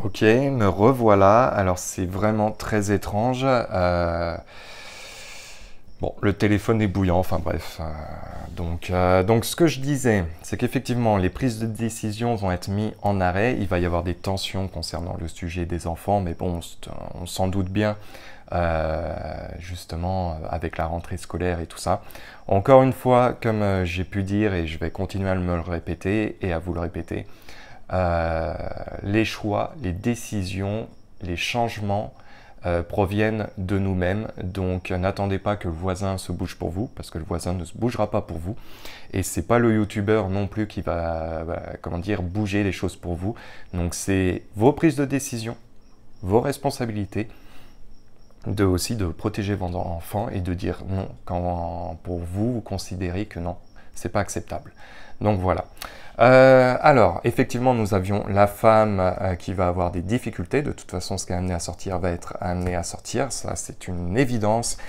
Ok, me revoilà. Alors c'est vraiment très étrange. Bon, le téléphone est bouillant, enfin bref. Donc ce que je disais, c'est qu'effectivement les prises de décision vont être mises en arrêt. Il va y avoir des tensions concernant le sujet des enfants, mais bon, on s'en doute bien, justement avec la rentrée scolaire et tout ça. Encore une fois, comme j'ai pu dire, et je vais continuer à me le répéter et à vous le répéter, les choix, les décisions, les changements proviennent de nous-mêmes. Donc n'attendez pas que le voisin se bouge pour vous, parce que le voisin ne se bougera pas pour vous. Et c'est pas le youtubeur non plus qui va, comment dire, bouger les choses pour vous. Donc c'est vos prises de décision, vos responsabilités, aussi de protéger vos enfants et de dire non quand pour vous, vous considérez que non, c'est pas acceptable. Donc voilà. Alors, effectivement, nous avions la femme qui va avoir des difficultés. De toute façon, ce qui est amené à sortir va être amené à sortir. Ça, c'est une évidence.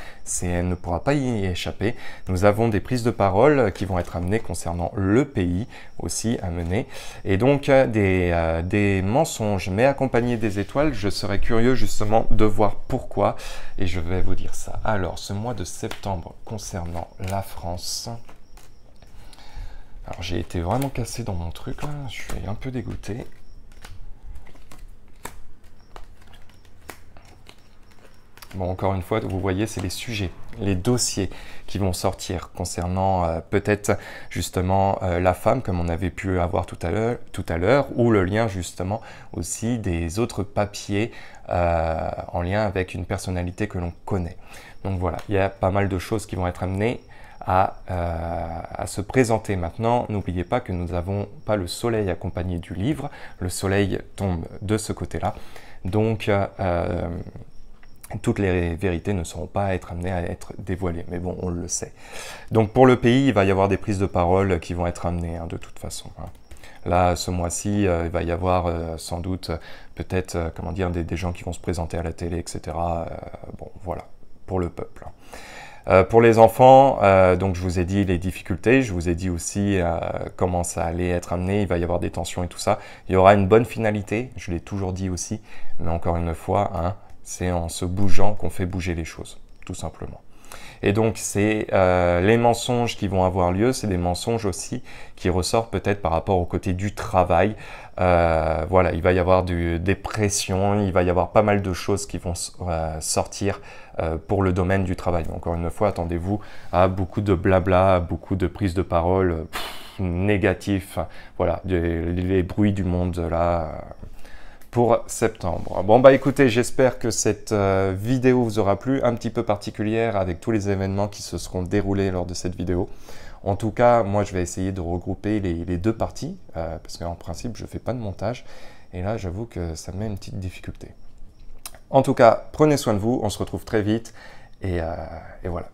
Elle ne pourra pas y échapper. Nous avons des prises de parole qui vont être amenées concernant le pays aussi à mener. Et donc, des mensonges, mais accompagnés des étoiles. Je serais curieux justement de voir pourquoi. Et je vais vous dire ça. Alors, ce mois de septembre concernant la France... Alors j'ai été vraiment cassé dans mon truc là, je suis un peu dégoûté. Bon, encore une fois, vous voyez, c'est les sujets, les dossiers qui vont sortir concernant peut-être justement la femme, comme on avait pu avoir tout à l'heure, ou le lien justement aussi des autres papiers en lien avec une personnalité que l'on connaît. Donc voilà, il y a pas mal de choses qui vont être amenées à se présenter. Maintenant, n'oubliez pas que nous n'avons pas le soleil accompagné du livre, le soleil tombe de ce côté-là, donc toutes les vérités ne seront pas amenées à être dévoilées, mais bon, on le sait. Donc pour le pays, il va y avoir des prises de parole qui vont être amenées de toute façon. Là, ce mois-ci, il va y avoir sans doute peut-être comment dire, des gens qui vont se présenter à la télé, etc. Bon, voilà, pour le peuple. Pour les enfants, donc je vous ai dit les difficultés, je vous ai dit aussi comment ça allait être amené, il va y avoir des tensions et tout ça. Il y aura une bonne finalité, je l'ai toujours dit aussi, mais encore une fois, hein, c'est en se bougeant qu'on fait bouger les choses, tout simplement. Et donc, c'est les mensonges qui vont avoir lieu, c'est des mensonges aussi qui ressortent peut-être par rapport au côté du travail. Voilà, il va y avoir des pressions, il va y avoir pas mal de choses qui vont sortir pour le domaine du travail. Encore une fois, attendez-vous à beaucoup de blabla, beaucoup de prises de parole négatifs. Voilà, les bruits du monde là. Pour septembre. Bon bah écoutez, j'espère que cette vidéo vous aura plu, un petit peu particulière avec tous les événements qui se seront déroulés lors de cette vidéo. En tout cas, moi je vais essayer de regrouper les deux parties, parce qu'en principe je ne fais pas de montage, et là j'avoue que ça me met une petite difficulté. En tout cas, prenez soin de vous, on se retrouve très vite, et voilà.